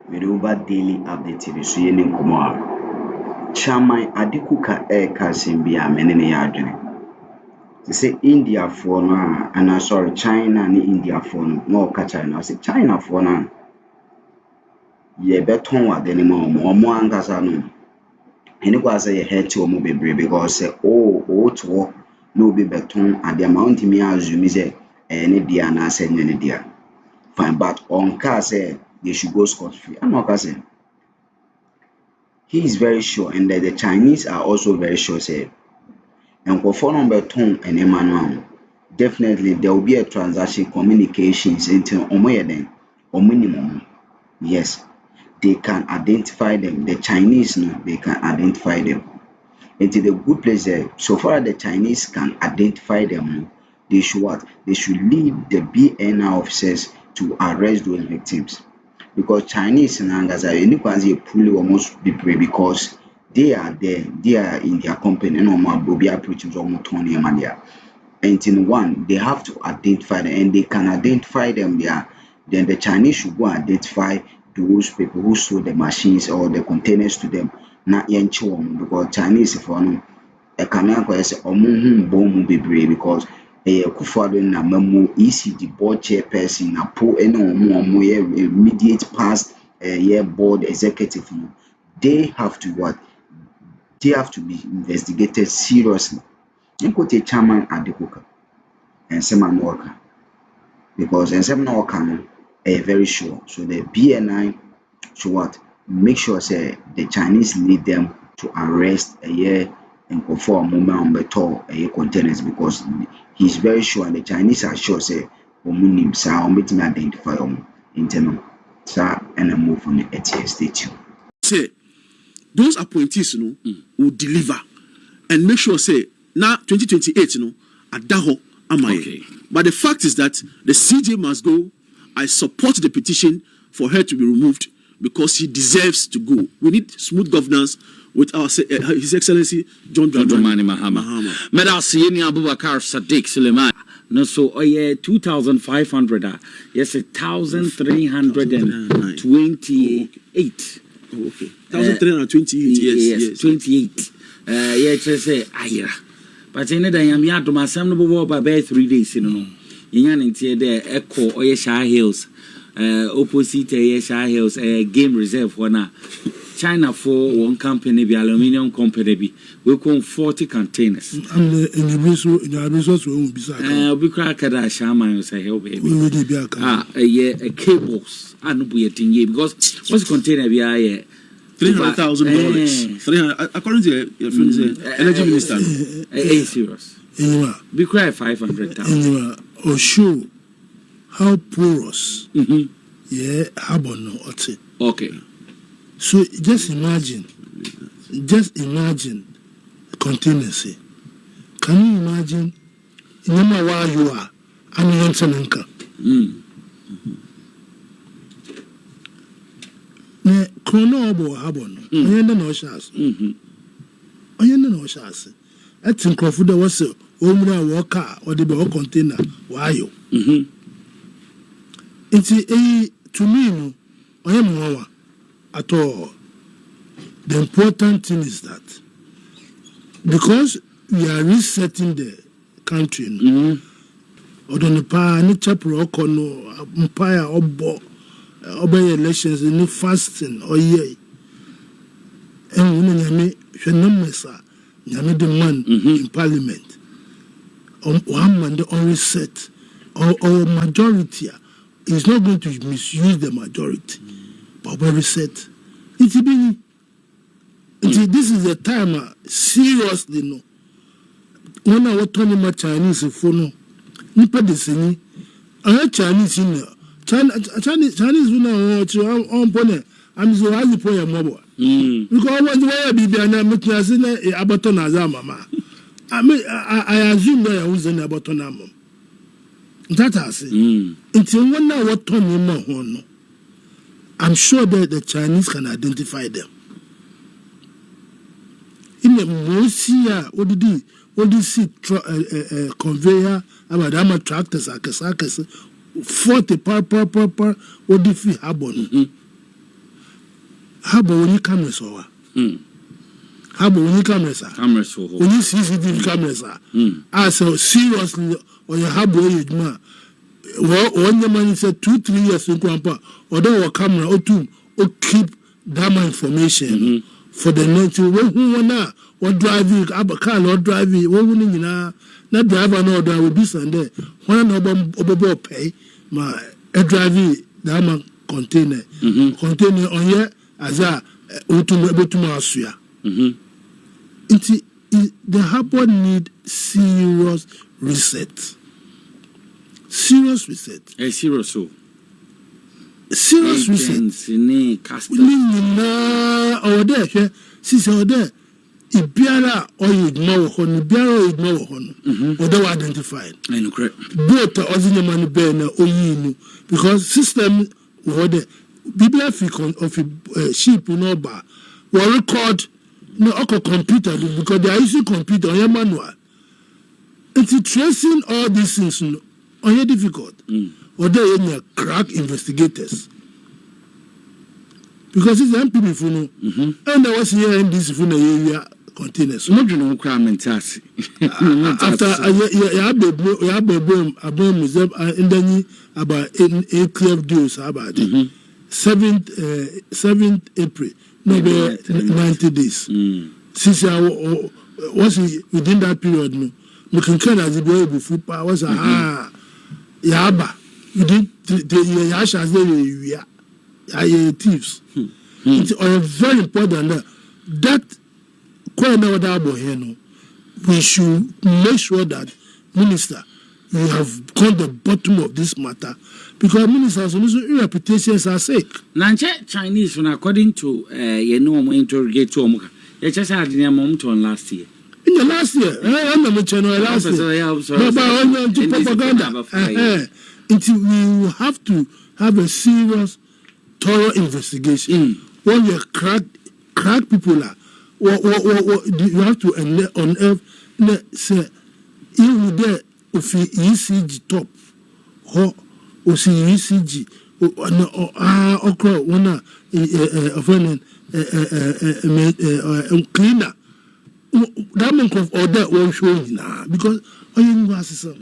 with over daily updates so yɛ ne nkɔmmɔ a chairman Adekuka ɛreka asɛm bi a mene ne yɛ adwene. Te sɛ Indiafoɔ no a anaa sorry China ne Indiafoɔ no na ɔka China ɔsɛ Chinafoɔ no a yɛbɛtɔn ade no ma ɔmo ankasa no ɛne kwa sɛ yɛhɛte ɔmo bebree because sɛ woto hɔ na obi bɛtɔn ade ma wontumi assume sɛ ɛyɛ ne deɛ anaasɛ ɛnyɛ ne deɛ. Fine, but ɔnkaa sɛ they should go scot-free. And Okase, he is very sure, and the Chinese are also very sure. Say, and for number tone and Emmanuel, definitely there will be a transaction communications until then or minimum. Yes, they can identify them. The Chinese know they can identify them. Into the good place there. So far, the Chinese can identify them. They should what? They should lead the BNI officers to arrest those victims. Because Chinese and Angaza, you pull almost people because they are there, they are in their company, no more Bobby approaching almost 20 Amalia. And in one, they have to identify them and they can identify them there. Then the Chinese should go identify those people who sold the machines or the containers to them. Not yenchom because Chinese for no a canal say bomb be brave because Kufuado na memo ECD board chairperson na po more immediate past year board executive. They have to what? They have to be investigated seriously. You could take chairman Adekuka and Seman Walker because and Seman Walker very sure. So the BNI should what? Make sure say the Chinese need them to arrest a year and perform a moment on the tour containers because he's very sure and the Chinese are sure say omunim sa ometim identify internal sa and a move on the ATS state. Say those appointees will deliver and make sure say now 2028 adaho amaye. Okay. But the fact is that the CJ must go. I support the petition for her to be removed because she deserves to go. We need smooth governance with our His Excellency John Dramani Mahama. Medasiyeni Abubakar Sadiq Suleiman. No, so 2,500. Yes, 1,328. Oh, okay. 1,328. Yes. 28. Yeah, just say ayra. But in the yam yard to my son about 3 days. You know, yan into there echo Oyesha Hills. Opposite Oyesha Hills, game reserve one. China for one company, the aluminium company, we call 40 containers. And the resource will be said. We crack at a shaman, say, help baby. A cables, and we are in because what's container we are $300,000. 300, according to your friend's energy minister. Serious. We cry 500,000. Or show how porous, Habono, okay. So just imagine contingency. Can you imagine no matter where you are, I'm in Sananka. Ne chrono obo habon. Oyenda no shas. Oyenda no shas. At Nkrofo there was omura worker or the container. Why you? It's to me no oyem at all. The important thing is that because we are resetting the country, Odonipa, any chapter or empire or obey elections, any fasting or ye, and women Yamesa, Yami the man in parliament, one man the only set or majority is not going to misuse the majority. Very set. This is the time seriously no. When I was talking about Chinese phone, nipa desini. I Chinese in Chinese una on pone. I'm so happy for your mobile. Because when you be there, I'm making a abaton azama. I assume that I was in abaton amom. That I say. Until when I was talking about I'm sure that the Chinese can identify them. In the Mosia, what did you see? Conveyor about the tractors, 40 per. What if we happen? How about when you cameras over? How about when you cameras? Cameras for when you CCTV cameras are. I said seriously, or you have boy, man. Well, when the man said 2-3 years in Grandpa, or there camera or two, or keep that information for the next who now, what driving, car, or driving, what winning now, not driver, no, there will be Sunday. When I pay my driving, that man container on here as a automatic. The harbor need serious reset. Serious reset. Serious so. Serious reset. Or there, since or there, if Biara or you'd know on Biara you'd know on, or they were identified. I know correct. Both the original money burner or you because system or the BBF of sheep in Oba will record no computer because they are using computer on your manual. It's tracing all these things on your difficult. Or they are crack investigators. Because it's MPB for no. And I was here in this for the area containers. Not you know crime and taxi. After you have a boom and then about 8 deals about 7th April. Maybe 90 days. Since I was within that period, no can kind of the football was a yaba. You did the Yasha thieves. It's very important that quite now we should make sure that minister we have got the bottom of this matter because ministers also reputations are sake. Nanche Chinese when according to interrogate to you just had in a moment on last year. In the last year, I'm not channel last year. But propaganda. Until we will have to have a serious, thorough investigation. When you crack people are, you have to unearth, say, you will there if ECG top, or see ECG, or one cleaner. That man of order won't show you now because all you guys is a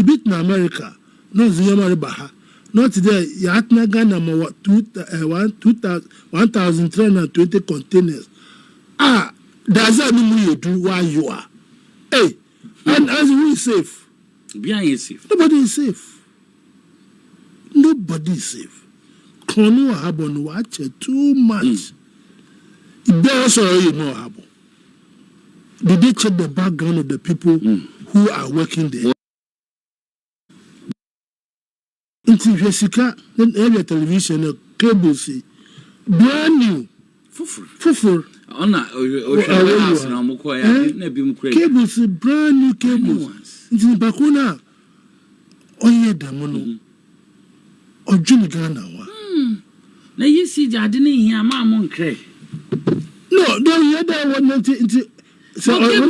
bit in America. No Ziyamari Baha. Not today. Yatna Ghana 1,320 containers. Does that mean you do why you are? Hey, and as we safe. Behind safe. Nobody is safe. Nobody is safe. Kono Habon watch too much. There's already no Habon. Did they check the background of the people who are working there? Into Jessica, then area television, cable see, brand new. Fufur. Cable see, brand new cables. Into Bakuna. Oh, yeah, Damono. Or Jimmy Ghana. Now you see, I didn't hear Mamma Cray. No, don't hear that one into. So, when I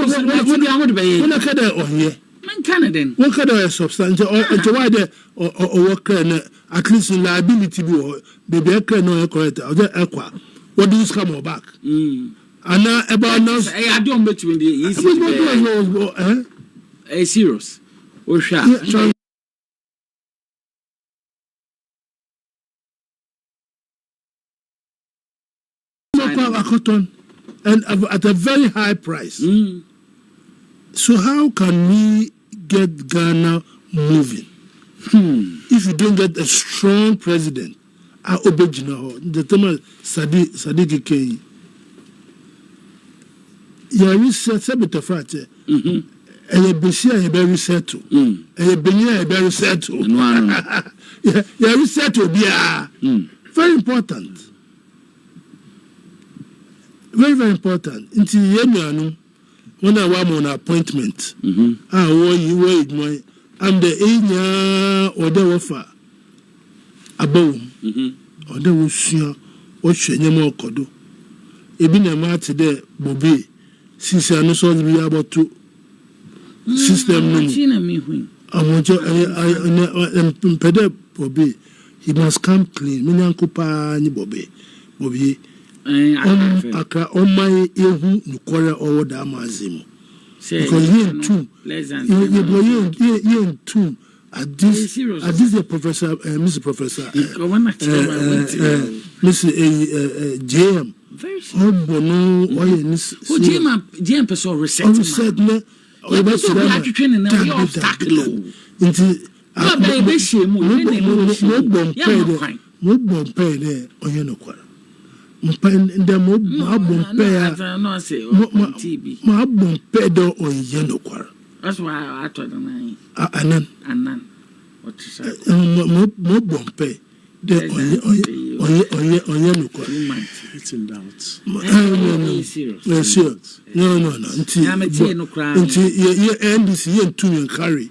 cut it on here. Canada. What kind of substantial or why the or work at least in liability or baby no correct or the aqua. What do you come back? And now about now I don't between the easy a serious or sharp. Cotton and at a very high price. So how can we get Ghana moving? If you don't get a strong president, the term Sadiq Kei. You said sabita fate. And you be very settled. And you be very settled. You settled. Very important. Very, very important. Until you when I was on appointment, I'm the enya or the offer above, or the was or Shenyama Kodo. Even a matter there, Bobby, since I know so to be about to system. I want you, Bobby, he must come clean. Minanko Pani Bobby, Accra on my ehu nukora over the Amazim. Because here too, here too. At this, the professor, Mr. Professor, Mr. JM. Very oh, Bono, JM person reset. No, that's why I told them. Anan. What is that? Mo bompe. It's in doubt. No. NDC and carry.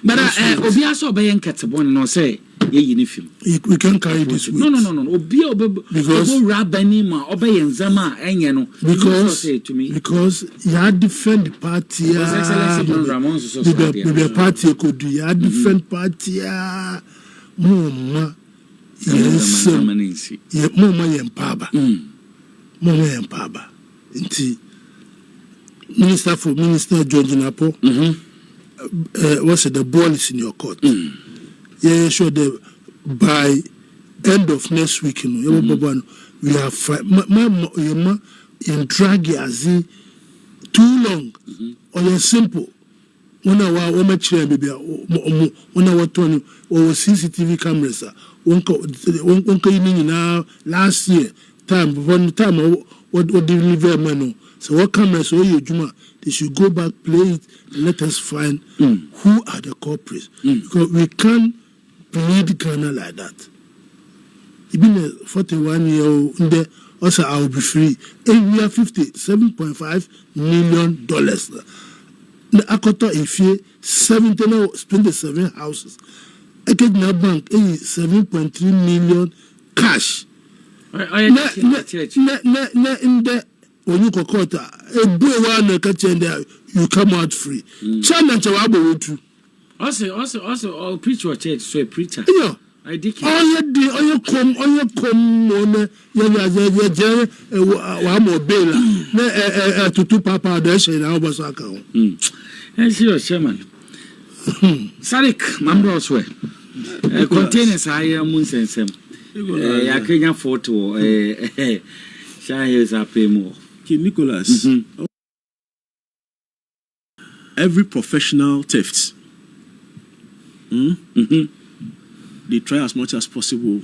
But Obiaso Bayan Catabon no say ye film. We can carry this week. No. Because Rabanima Obey and Zama and because say to me because you defend the party. The party could do you defend party. Mama. Yes, Mama and Paba. Mama and Paba. Minister for Minister George Napo. What's it? The ball is in your court. Yeah, sure. By end of next week, you know, we have my drag as too long or simple. When I was baby, when I was turning or CCTV cameras, one now last year time what deliver manu. So what cameras or you Juma, they should go back, play it, and let us find who are the culprits. Because we can't bleed Ghana like that. Even a 41-year-old there also I will be free. And we are $57.5 million. The Akota Ifye 27 houses. Ekegna Bank 7.3 million cash. In the when you kokota a boy one catch and you come out free. China Chawabo too. Also, all preacher church, so a preacher. Yeah. I did. On your come on one more bail. To two papa dash and I was account. And see your Sherman. Sadik, Mambroswe. Containers higher moons and some. I can't afford to Shahils are pay more. Nicholas. Every professional theft. They try as much as possible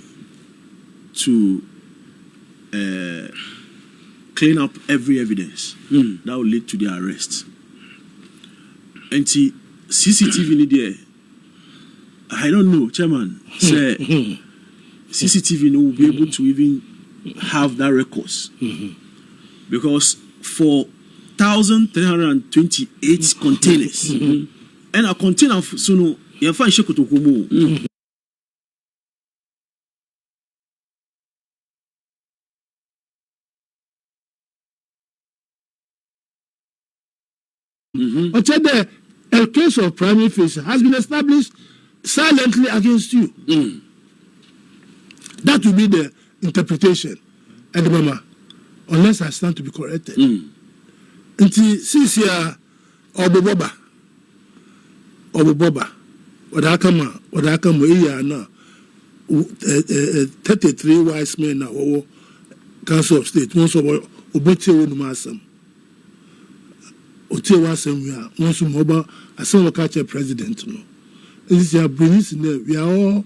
to clean up every evidence that will lead to their arrest. And see, CCTV in there, I don't know, Chairman, say CCTV will be able to even have that records. Because for 1,328 containers, and a container of Suno, you find Shekotokumo. But a case of primary facie has been established silently against you. That will be the interpretation at the mama, unless I stand to be corrected. Until since you are Oboboba, what I come here now, 33 wise men now, Council of State, most of Obote Masam. Otewa Semia, once mobile, as some catch a president. No, this is bringing in there. We are all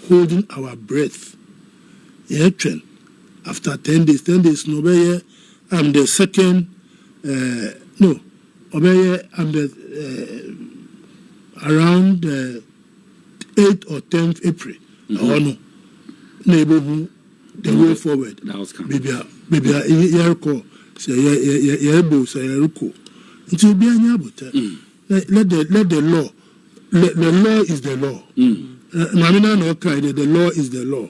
holding our breath. Yeah, after 10 days, no, I'm the second. No, I'm the around 8th or 10th April. Oh no, neighborhood the way forward. That was coming. Maybe say it will be an abuta. Let the law. The law is the law. Mamina no cry that the law is the law.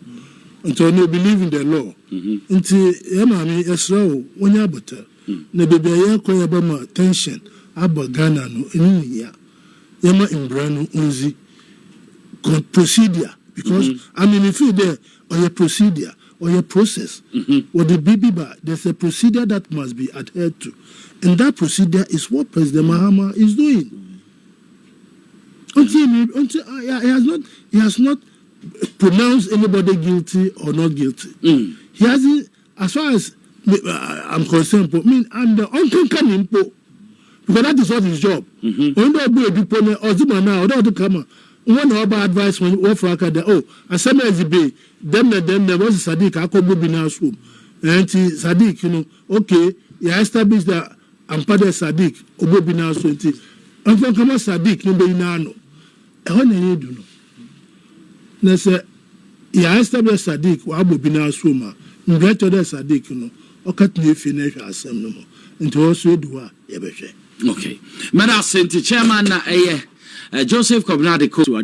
Until you believe in the law. Until Yamami Esra when abuta. Ne baby ya kwa tension about Ghana no inu Yama imbrano unzi procedure because I mean if you there or your procedure or a process. Or the BB, there's a procedure that must be adhered to. And that procedure is what President Mahama is doing. He has not pronounced anybody guilty or not guilty. He hasn't, as far as I'm concerned, I'm the unconquering because that is what his job. One advice when you offer as some as the bay, them was Sadiq, I could be now room. And Sadiq, okay, you established that I'm part of Sadiq, Obobina 20. Uncle Kama Sadiq, no be nano. I want to do no. They say, yeah, established Sadiq, Obobina Suma, and get to the Sadiq, or cut me finish as some no more. And to also do okay. Madam Senti Chairman, Joseph Kobnade to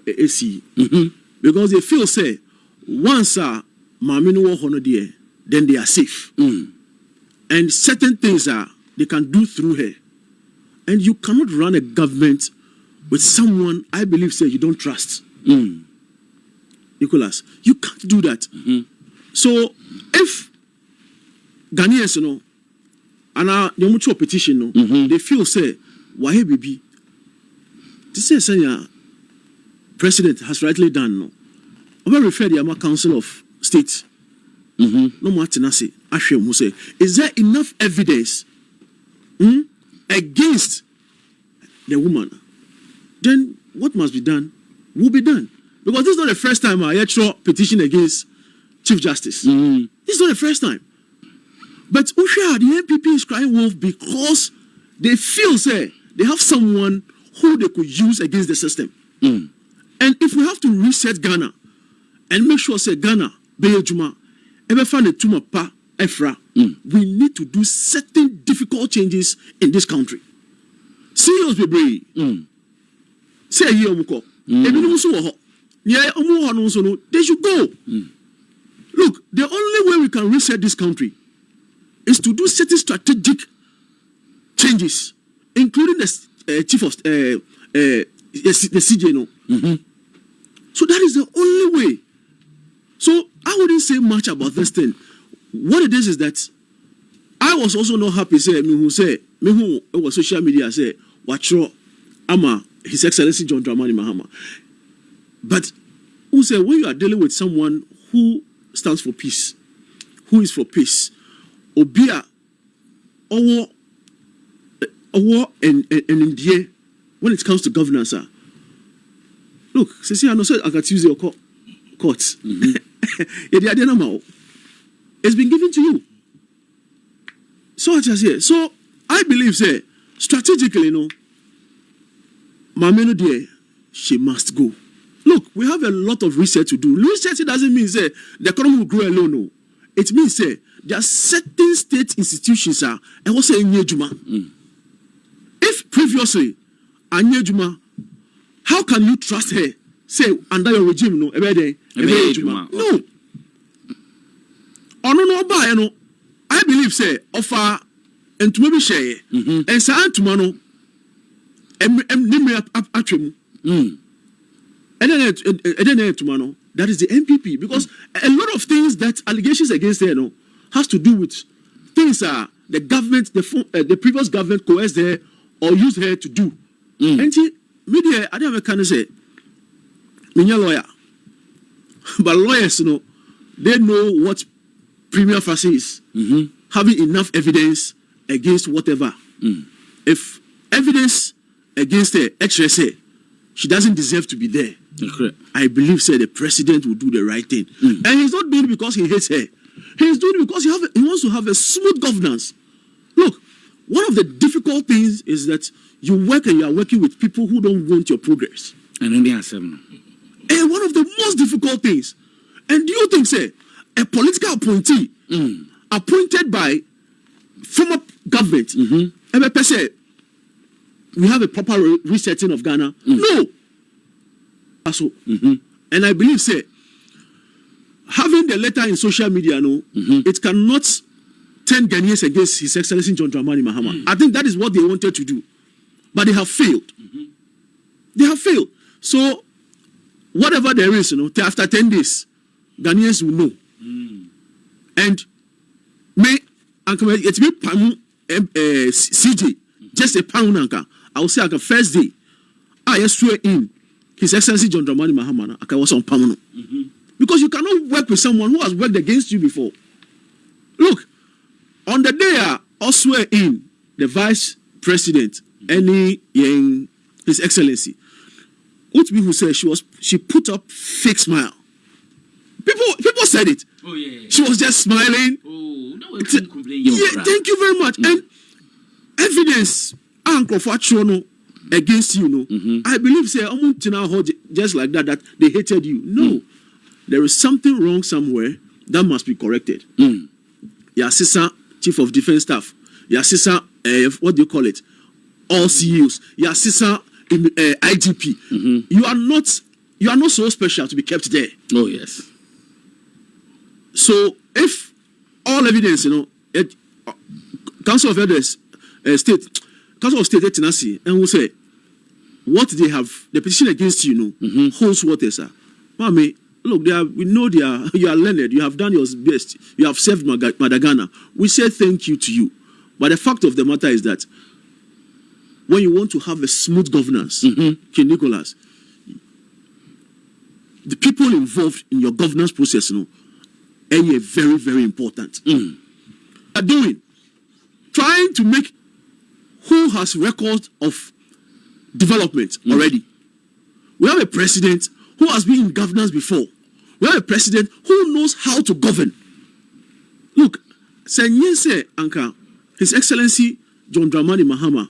AC because they feel say once Mamino Hono then they are safe. And certain things they can do through her. And you cannot run a government with someone I believe say you don't trust. Nicholas, you can't do that. So if Ghanaians, and the mutual petition, they feel say, why baby? This is a president has rightly done. No, I'm refer the Council of State. No more tenacity. Ashim say, is there enough evidence against the woman? Then what must be done will be done. Because this is not the first time I hear petition against Chief Justice. This is not the first time. But Usha, the MPP is crying wolf because they feel say they have someone who they could use against the system. And if we have to reset Ghana and make sure say Ghana be Juma, ever find a Tuma pa Efra, we need to do certain difficult changes in this country. Serious be say ye omuko. They should go. Look, the only way we can reset this country is to do certain strategic changes, including the chief of the CJ. So that is the only way. So I wouldn't say much about this thing. What it is that I was also not happy. Say me who was social media say watchro ama His Excellency John Dramani Mahama. But who say when you are dealing with someone who stands for peace, who is for peace, Obia or and India when it comes to governance, look, I know I got to use your courts. It's been given to you. So I just say, so I believe say strategically, Mameno dear, she must go. Look, we have a lot of research to do. Research doesn't mean say the economy will grow alone. No. It means say there are certain state institutions and also Nyejuma. If previously Nyejuma, how can you trust her? Say under your regime, no, no. I believe say offer and to maybe share and say tomorrow and then tomorrow that is the MPP because a lot of things that allegations against her has to do with things the government the previous government coerced her or used her to do. And media I don't can say me lawyer but lawyers they know what premier facie is. Having enough evidence against whatever. If evidence against her HSA, she doesn't deserve to be there. Okay. I believe say the president will do the right thing. And he's not doing it because he hates her. He's doing it because he wants to have a smooth governance. Look, one of the difficult things is that you work and you are working with people who don't want your progress. And then they are seven. And one of the most difficult things. And do you think, say, a political appointee appointed by former government, say, we have a proper resetting of Ghana? No. So, and I believe, say, having the letter in social media, it cannot turn Ghanaians against His Excellency John Dramani Mahama. I think that is what they wanted to do. But they have failed. They have failed. So, whatever there is, after 10 days, Ghanaians will know. And me anka it be pam CJ just a pound anka. I will say anka first day I swear in His Excellency John Dramani Mahama I was on pam because you cannot work with someone who has worked against you before. Look, on the day I swear in the Vice President any His Excellency who said she put up fake smile. People said it. Oh yeah. She was just smiling. Oh, no, yeah, thank you very much. And evidence uncle for against you, no. I believe say just like that they hated you. No, there is something wrong somewhere that must be corrected. Your sister, Chief of Defense Staff, your sister, what do you call it? All CEOs, your sister, IGP. You are not so special to be kept there. Oh yes. So if all evidence, Council of Elders, Council of State Tenancy, and will say what they have, the petition against you, holds water, sir. Mommy, look, we know you are learned, you have done your best, you have served Madagana. We say thank you to you. But the fact of the matter is that when you want to have a smooth governance, King Nicholas, the people involved in your governance process, are very, very important. Are doing, trying to make who has record of development already. We have a president who has been in governance before. We have a president who knows how to govern. Look, say Anka, His Excellency John Dramani Mahama,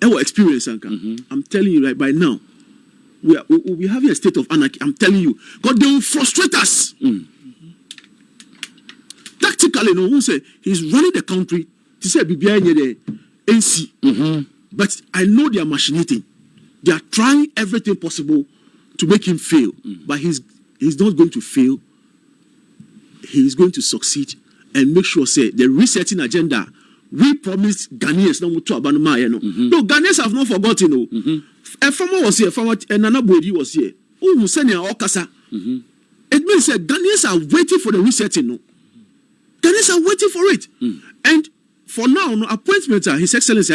our experience, Anka. I'm telling you, right by now, we having a state of anarchy. I'm telling you, because they will frustrate us. Tactically, who say he's running the country to say BBI NC. But I know they are machinating. They are trying everything possible to make him fail. But he's not going to fail. He is going to succeed and make sure say the resetting agenda we promised Ghanaians no to abanuma no. Ghanaians have not forgotten. A farmer was here, and Nana Bodi was here. Who send your okasa? It means that Ghanaians are waiting for the resetting. No, Ghanaians are waiting for it. And for now, no appointment, His Excellency,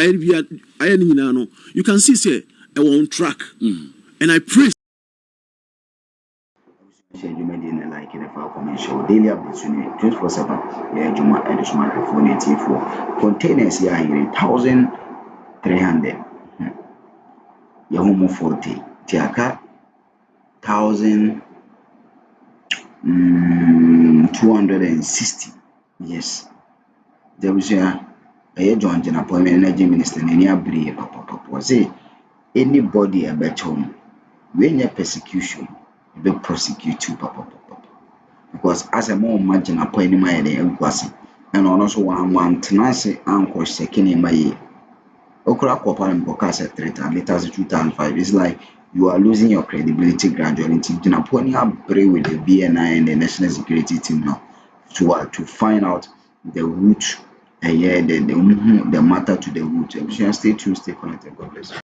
you can see say on track. And I pray. Like in a file commercial daily updates 24/7. Yeah, Juma additional phone 84 containers here 1,300. Yahumo 40 Tiaka 1,260. Yes, there was a joint an appointment energy minister in any abri was it anybody a better when your persecution be prosecute you because as a more imagine appointment my and also one tenancy and second in my Okra Kopa and Bokasa 3 and later 2005. It's like you are losing your credibility gradually. Upon you pray with the BNI and the national security team now to find out the root and the matter to the root. Stay tuned, stay connected. God bless you.